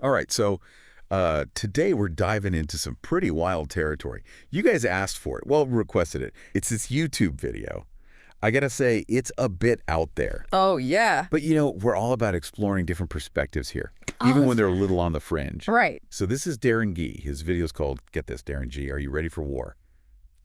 All right, so today we're diving into some pretty wild territory. You guys asked for it. Well, requested it. It's this YouTube video. I gotta say, it's a bit out there. Oh, yeah. But, we're all about exploring different perspectives here, even when they're a little on the fringe. Right. So this is Darren Gee. His video's called, get this, Darren Gee, Are You Ready for War?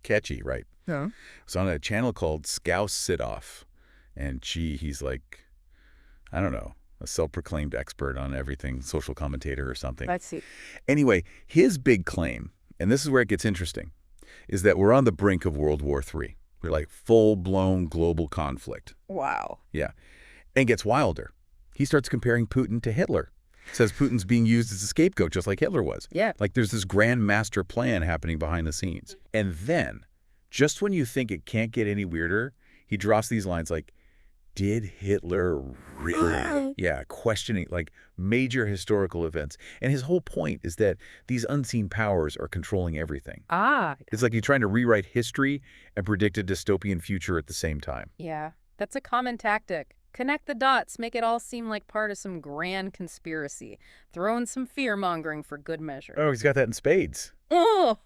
Catchy, right? Yeah. It's on a channel called Scouse Sit-Off. And Gee, he's like, I don't know, a self-proclaimed expert on everything, social commentator or something. Let's see. Anyway, his big claim, and this is where it gets interesting, is that we're on the brink of World War III. We're like full-blown global conflict. Wow. Yeah. And it gets wilder. He starts comparing Putin to Hitler. Says Putin's being used as a scapegoat just like Hitler was. Yeah. Like there's this grand master plan happening behind the scenes. And then, just when you think it can't get any weirder, he drops these lines like, did Hitler really? Yeah, questioning like major historical events. And his whole point is that these unseen powers are controlling everything. Ah. It's like you're trying to rewrite history and predict a dystopian future at the same time. Yeah. That's a common tactic. Connect the dots, make it all seem like part of some grand conspiracy. Throw in some fear-mongering for good measure. Oh, he's got that in spades. Oh!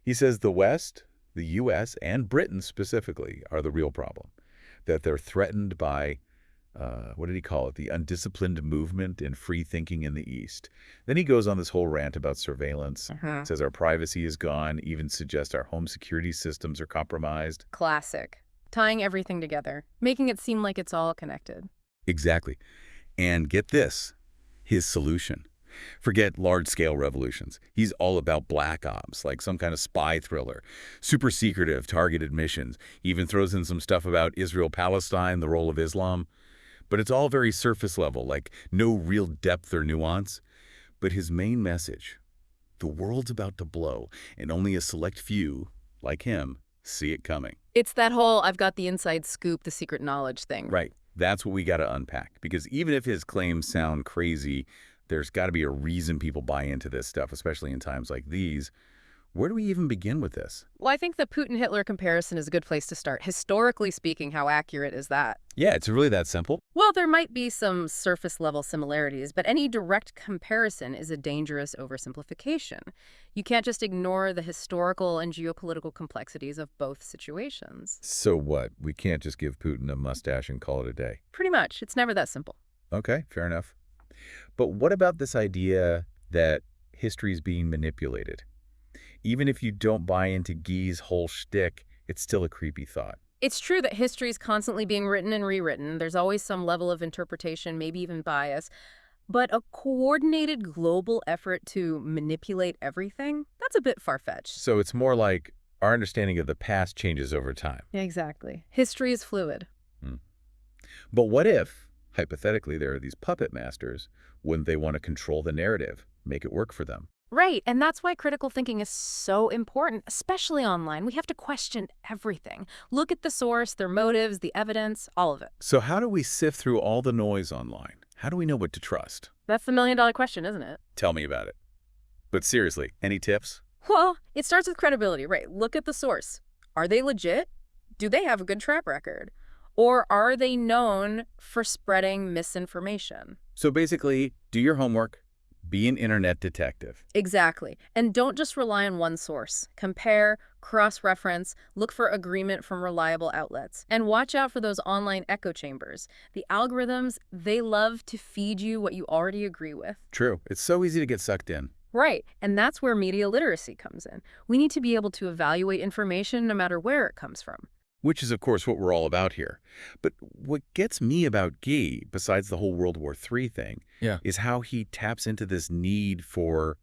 He says the West, the U.S., and Britain specifically are the real problem. That they're threatened by, what did he call it, the undisciplined movement and free thinking in the East. Then he goes on this whole rant about surveillance, says our privacy is gone, even suggests our home security systems are compromised. Classic. Tying everything together, making it seem like it's all connected. Exactly. And get this, his solution. Forget large-scale revolutions. He's all about black ops, like some kind of spy thriller, super secretive, targeted missions, even throws in some stuff about Israel-Palestine, the role of Islam. But it's all very surface level, like no real depth or nuance. But his main message, the world's about to blow, and only a select few, like him, see it coming. It's that whole I've got the inside scoop, the secret knowledge thing. Right. That's what we got to unpack, because even if his claims sound crazy, there's got to be a reason people buy into this stuff, especially in times like these. Where do we even begin with this? Well, I think the Putin-Hitler comparison is a good place to start. Historically speaking, how accurate is that? Yeah, it's really that simple. Well, there might be some surface-level similarities, but any direct comparison is a dangerous oversimplification. You can't just ignore the historical and geopolitical complexities of both situations. So what? We can't just give Putin a mustache and call it a day? Pretty much. It's never that simple. Okay, fair enough. But what about this idea that history is being manipulated? Even if you don't buy into Gee's whole shtick, it's still a creepy thought. It's true that history is constantly being written and rewritten. There's always some level of interpretation, maybe even bias. But a coordinated global effort to manipulate everything, that's a bit far-fetched. So it's more like our understanding of the past changes over time. Exactly. History is fluid. But what if, hypothetically, there are these puppet masters? Wouldn't they want to control the narrative, make it work for them? Right, and that's why critical thinking is so important, especially online. We have to question everything. Look at the source, their motives, the evidence, all of it. So how do we sift through all the noise online? How do we know what to trust? That's the million-dollar question, isn't it? Tell me about it. But seriously, any tips? Well, it starts with credibility, right? Look at the source. Are they legit? Do they have a good track record? Or are they known for spreading misinformation? So basically, do your homework. Be an internet detective. Exactly. And don't just rely on one source. Compare, cross-reference, look for agreement from reliable outlets. And watch out for those online echo chambers. The algorithms, they love to feed you what you already agree with. True. It's so easy to get sucked in. Right. And that's where media literacy comes in. We need to be able to evaluate information no matter where it comes from. Which is, of course, what we're all about here. But what gets me about Gee, besides the whole World War III thing, is how he taps into this need for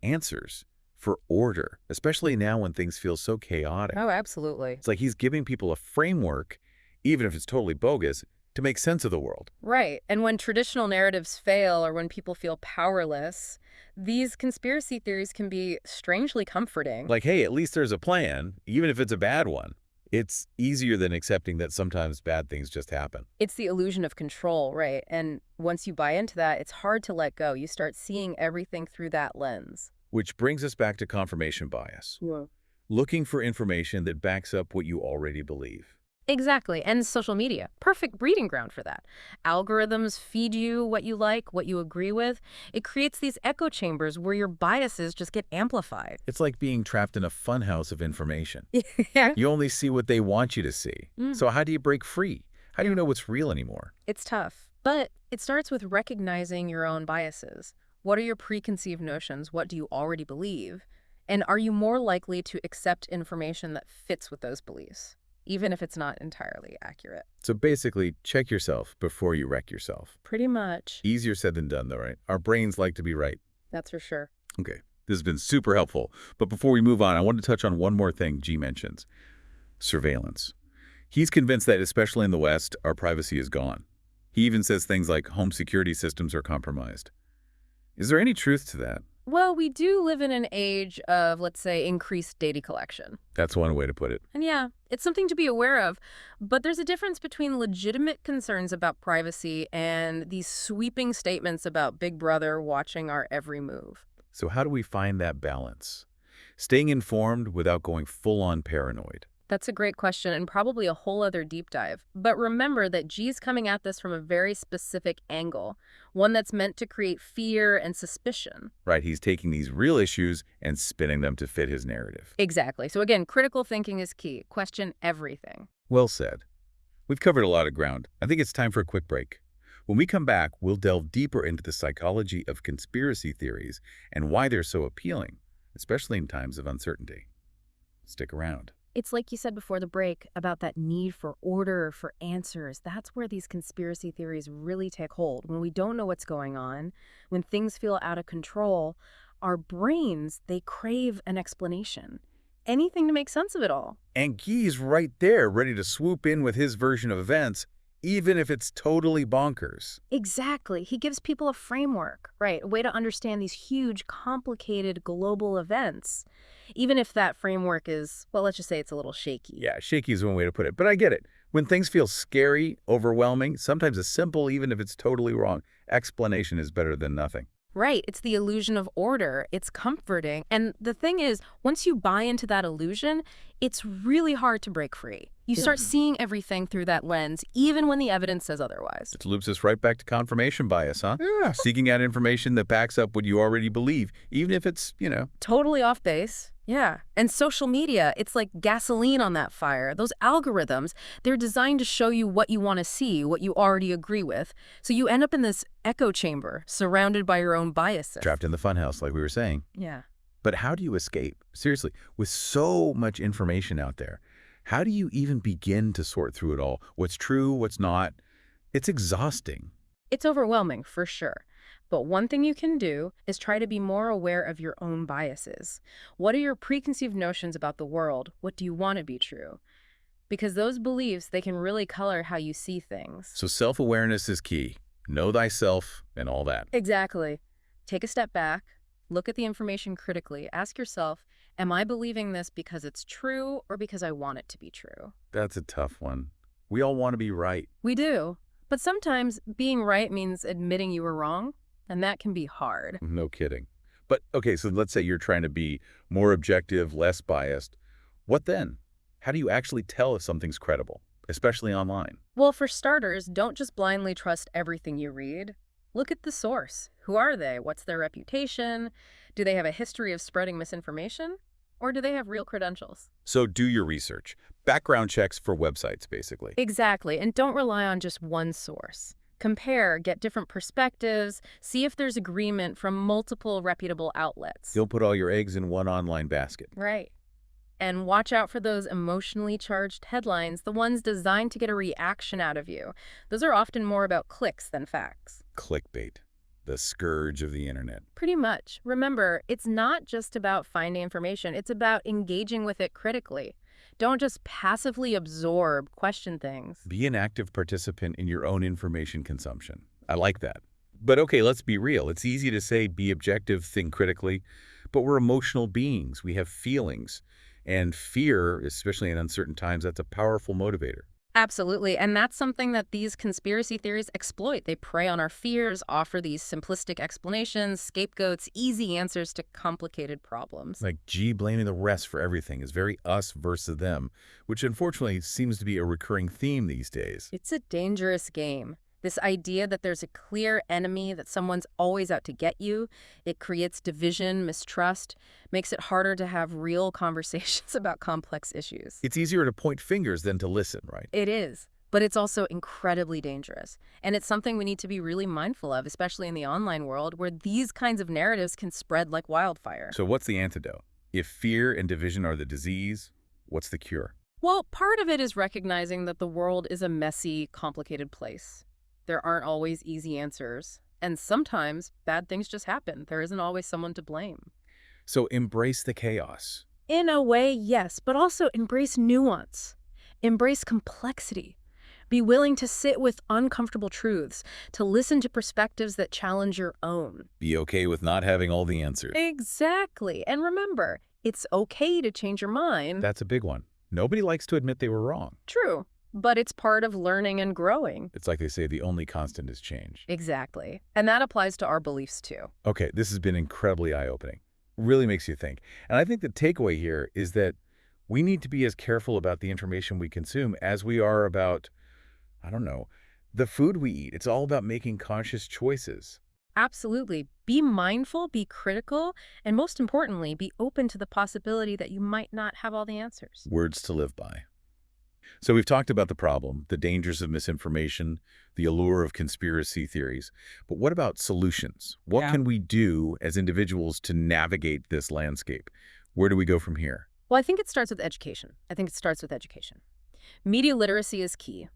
answers, for order, especially now when things feel so chaotic. Oh, absolutely. It's like he's giving people a framework, even if it's totally bogus, to make sense of the world. Right. And when traditional narratives fail or when people feel powerless, these conspiracy theories can be strangely comforting. Like, hey, at least there's a plan, even if it's a bad one. It's easier than accepting that sometimes bad things just happen. It's the illusion of control, right? And once you buy into that, it's hard to let go. You start seeing everything through that lens. Which brings us back to confirmation bias. Yeah. Looking for information that backs up what you already believe. Exactly. And social media, perfect breeding ground for that. Algorithms feed you what you like, what you agree with. It creates these echo chambers where your biases just get amplified. It's like being trapped in a funhouse of information. Yeah. You only see what they want you to see. Mm. So how do you break free? How do you know what's real anymore? It's tough, but it starts with recognizing your own biases. What are your preconceived notions? What do you already believe? And are you more likely to accept information that fits with those beliefs, even if it's not entirely accurate? So basically, check yourself before you wreck yourself. Pretty much. Easier said than done, though, right? Our brains like to be right. That's for sure. Okay, this has been super helpful. But before we move on, I want to touch on one more thing Gee mentions: surveillance. He's convinced that, especially in the West, our privacy is gone. He even says things like home security systems are compromised. Is there any truth to that? Well, we do live in an age of, let's say, increased data collection. That's one way to put it. And yeah, it's something to be aware of, but there's a difference between legitimate concerns about privacy and these sweeping statements about Big Brother watching our every move. So how do we find that balance? Staying informed without going full-on paranoid. That's a great question and probably a whole other deep dive. But remember that G's coming at this from a very specific angle, one that's meant to create fear and suspicion. Right, he's taking these real issues and spinning them to fit his narrative. Exactly. So again, critical thinking is key. Question everything. Well said. We've covered a lot of ground. I think it's time for a quick break. When we come back, we'll delve deeper into the psychology of conspiracy theories and why they're so appealing, especially in times of uncertainty. Stick around. It's like you said before the break about that need for order, for answers. That's where these conspiracy theories really take hold. When we don't know what's going on, when things feel out of control, our brains, they crave an explanation. Anything to make sense of it all. And Gee's right there, ready to swoop in with his version of events, even if it's totally bonkers. Exactly. He gives people a framework, right? A way to understand these huge, complicated global events. Even if that framework is, well, let's just say it's a little shaky. Yeah, shaky is one way to put it, but I get it. When things feel scary, overwhelming, sometimes a simple, even if it's totally wrong, explanation is better than nothing. Right. It's the illusion of order. It's comforting. And the thing is, once you buy into that illusion, it's really hard to break free. You start seeing everything through that lens, even when the evidence says otherwise. It loops us right back to confirmation bias, huh? Yeah. Seeking out information that backs up what you already believe, even if it's, Totally off base. Yeah. And social media, it's like gasoline on that fire. Those algorithms, they're designed to show you what you want to see, what you already agree with. So you end up in this echo chamber, surrounded by your own biases. trapped in the funhouse, like we were saying. Yeah. But how do you escape? Seriously, with so much information out there, how do you even begin to sort through it all? What's true, what's not? It's exhausting. It's overwhelming, for sure. But one thing you can do is try to be more aware of your own biases. What are your preconceived notions about the world? What do you want to be true? Because those beliefs, they can really color how you see things. So self-awareness is key. Know thyself and all that. Exactly. Take a step back, look at the information critically, ask yourself, am I believing this because it's true or because I want it to be true? That's a tough one. We all want to be right. We do. But sometimes being right means admitting you were wrong, and that can be hard. No kidding. But okay, so let's say you're trying to be more objective, less biased. What then? How do you actually tell if something's credible, especially online? Well, for starters, don't just blindly trust everything you read. Look at the source. Who are they? What's their reputation? Do they have a history of spreading misinformation? Or do they have real credentials? So do your research. Background checks for websites, basically. Exactly, and don't rely on just one source. Compare, get different perspectives, see if there's agreement from multiple reputable outlets. Don't put all your eggs in one online basket. Right. And watch out for those emotionally charged headlines, the ones designed to get a reaction out of you. Those are often more about clicks than facts. Clickbait, the scourge of the internet. Pretty much. Remember, it's not just about finding information, it's about engaging with it critically. Don't just passively absorb, question things. Be an active participant in your own information consumption. I like that. But okay, let's be real. It's easy to say be objective, think critically, but we're emotional beings. We have feelings. And fear, especially in uncertain times, that's a powerful motivator. Absolutely. And that's something that these conspiracy theories exploit. They prey on our fears, offer these simplistic explanations, scapegoats, easy answers to complicated problems. Like G blaming the rest for everything is very us versus them, which unfortunately seems to be a recurring theme these days. It's a dangerous game. This idea that there's a clear enemy, that someone's always out to get you, it creates division, mistrust, makes it harder to have real conversations about complex issues. It's easier to point fingers than to listen, right? It is, but it's also incredibly dangerous. And it's something we need to be really mindful of, especially in the online world where these kinds of narratives can spread like wildfire. So what's the antidote? If fear and division are the disease, what's the cure? Well, part of it is recognizing that the world is a messy, complicated place. There aren't always easy answers. And sometimes bad things just happen. There isn't always someone to blame. So embrace the chaos. In a way, yes, but also embrace nuance. Embrace complexity. Be willing to sit with uncomfortable truths, to listen to perspectives that challenge your own. Be okay with not having all the answers. Exactly. And remember, it's okay to change your mind. That's a big one. Nobody likes to admit they were wrong. True, but it's part of learning and growing. It's like they say the only constant is change. Exactly. And that applies to our beliefs too. Okay, this has been incredibly eye-opening. Really makes you think. And I think the takeaway here is that we need to be as careful about the information we consume as we are about, I don't know, the food we eat. It's all about making conscious choices. Absolutely. Be mindful, be critical, and most importantly, be open to the possibility that you might not have all the answers. Words to live by. So we've talked about the problem, the dangers of misinformation, the allure of conspiracy theories. But what about solutions? What Yeah. can we do as individuals to navigate this landscape? Where do we go from here? Well, I think it starts with education. Media literacy is key.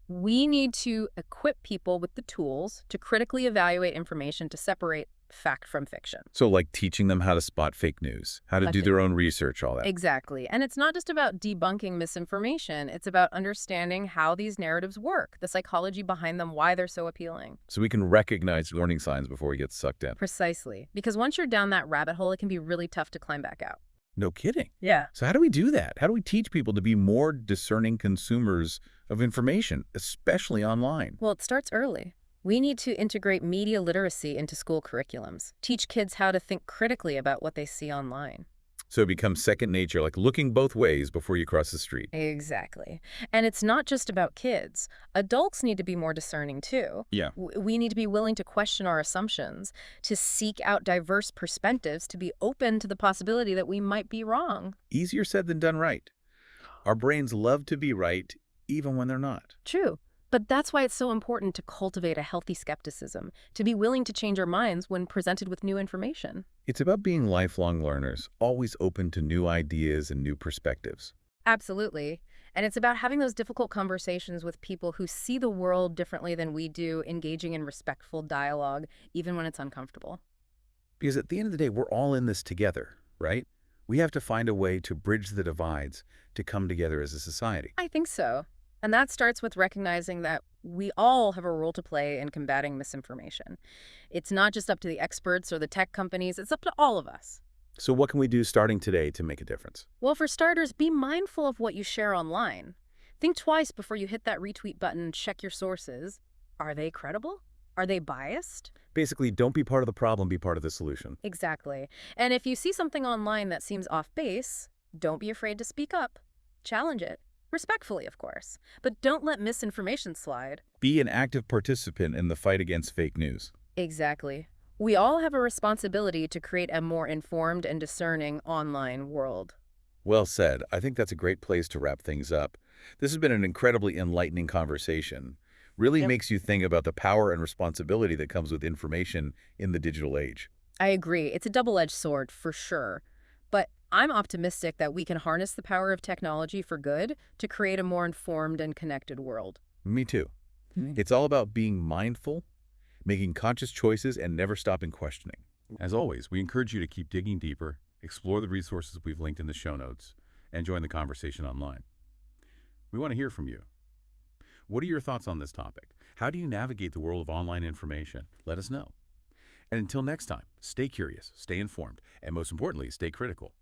We need to equip people with the tools to critically evaluate information to separate fact from fiction. So like teaching them how to spot fake news, how to Like do it. their own research, all that. Exactly. And it's not just about debunking misinformation. It's about understanding how these narratives work, the psychology behind them, why they're so appealing. So we can recognize warning signs before we get sucked in. Precisely. Because once you're down that rabbit hole, it can be really tough to climb back out. No kidding. Yeah. So how do we do that? How do we teach people to be more discerning consumers of information, especially online? Well, it starts early. We need to integrate media literacy into school curriculums, teach kids how to think critically about what they see online. So it becomes second nature, like looking both ways before you cross the street. Exactly. And it's not just about kids. Adults need to be more discerning too. Yeah. We need to be willing to question our assumptions, to seek out diverse perspectives, to be open to the possibility that we might be wrong. Easier said than done right. Our brains love to be right, even when they're not. True. But that's why it's so important to cultivate a healthy skepticism, to be willing to change our minds when presented with new information. It's about being lifelong learners, always open to new ideas and new perspectives. Absolutely. And it's about having those difficult conversations with people who see the world differently than we do, engaging in respectful dialogue, even when it's uncomfortable. Because at the end of the day, we're all in this together, right? We have to find a way to bridge the divides to come together as a society. I think so. And that starts with recognizing that we all have a role to play in combating misinformation. It's not just up to the experts or the tech companies, it's up to all of us. So what can we do starting today to make a difference? Well, for starters, be mindful of what you share online. Think twice before you hit that retweet button and check your sources. Are they credible? Are they biased? Basically, don't be part of the problem, be part of the solution. Exactly. And if you see something online that seems off base, don't be afraid to speak up. Challenge it. Respectfully, of course. But don't let misinformation slide. Be an active participant in the fight against fake news. Exactly. We all have a responsibility to create a more informed and discerning online world. Well said. I think that's a great place to wrap things up. This has been an incredibly enlightening conversation. Really Yep. makes you think about the power and responsibility that comes with information in the digital age. I agree. It's a double-edged sword, for sure. But I'm optimistic that we can harness the power of technology for good to create a more informed and connected world. Me too. It's all about being mindful, making conscious choices, and never stopping questioning. As always, we encourage you to keep digging deeper, explore the resources we've linked in the show notes, and join the conversation online. We want to hear from you. What are your thoughts on this topic? How do you navigate the world of online information? Let us know. And until next time, stay curious, stay informed, and most importantly, stay critical.